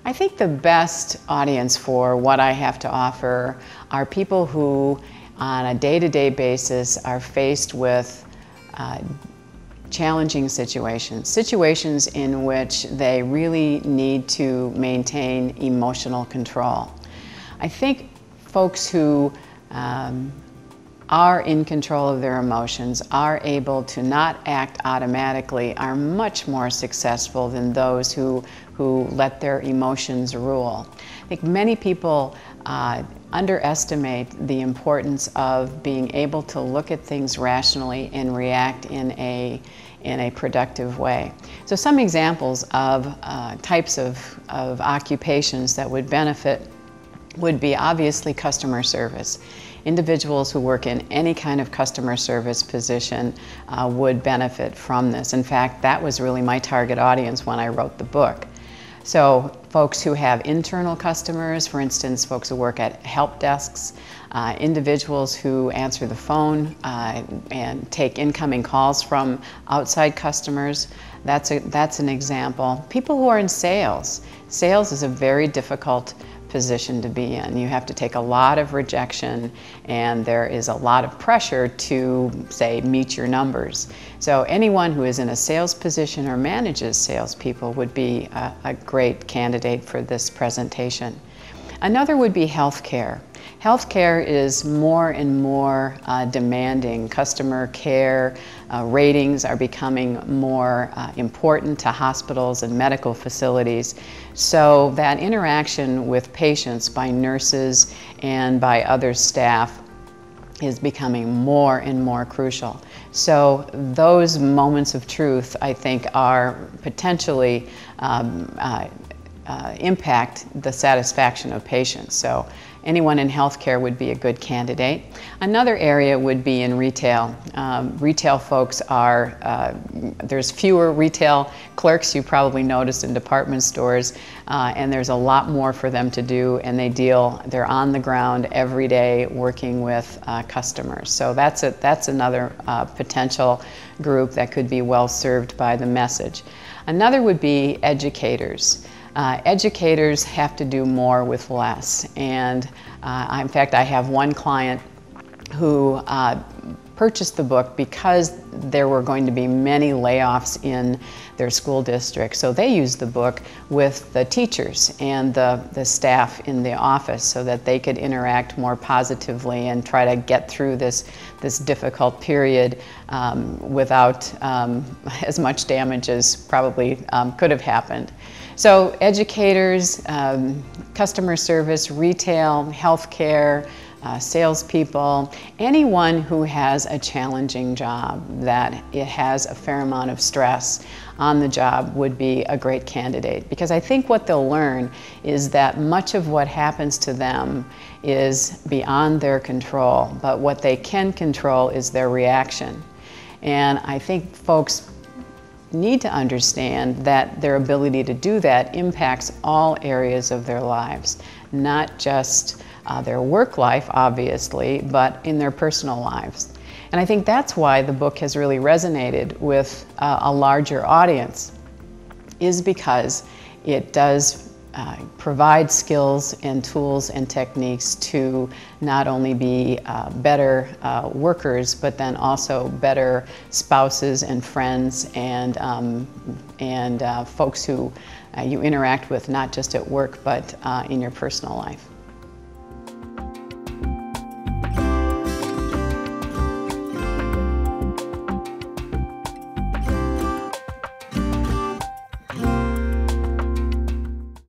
I think the best audience for what I have to offer are people who, on a day-to-day basis, are faced with challenging situations in which they really need to maintain emotional control. I think folks who are in control of their emotions, are able to not act automatically, are much more successful than those who let their emotions rule. I think many people underestimate the importance of being able to look at things rationally and react in a productive way. So some examples of types of occupations that would benefit would be obviously customer service. Individuals who work in any kind of customer service position would benefit from this. In fact, that was really my target audience when I wrote the book. So folks who have internal customers, for instance, folks who work at help desks, individuals who answer the phone and take incoming calls from outside customers, that's an example. People who are in sales. Sales is a very difficult position to be in. You have to take a lot of rejection, and there is a lot of pressure to, say, meet your numbers. So anyone who is in a sales position or manages salespeople would be a great candidate for this presentation. Another would be healthcare. Healthcare is more and more demanding. Customer care ratings are becoming more important to hospitals and medical facilities. So that interaction with patients by nurses and by other staff is becoming more and more crucial. So those moments of truth, I think, are potentially impact the satisfaction of patients. So anyone in healthcare would be a good candidate. Another area would be in retail. Retail folks are, there's fewer retail clerks, you probably noticed, in department stores, and there's a lot more for them to do, and they're on the ground every day working with customers. So that's another potential group that could be well served by the message. Another would be educators. Educators have to do more with less, and in fact, I have one client who purchased the book because there were going to be many layoffs in their school district. So they used the book with the teachers and the staff in the office so that they could interact more positively and try to get through this difficult period without as much damage as probably could have happened. So educators, customer service, retail, healthcare, salespeople, anyone who has a challenging job that it has a fair amount of stress on the job would be a great candidate, because I think what they'll learn is that much of what happens to them is beyond their control, but what they can control is their reaction. And I think folks need to understand that their ability to do that impacts all areas of their lives, not just their work life, obviously, but in their personal lives. And I think that's why the book has really resonated with a larger audience, is because it does provide skills and tools and techniques to not only be better workers, but then also better spouses and friends and folks who you interact with not just at work, but in your personal life.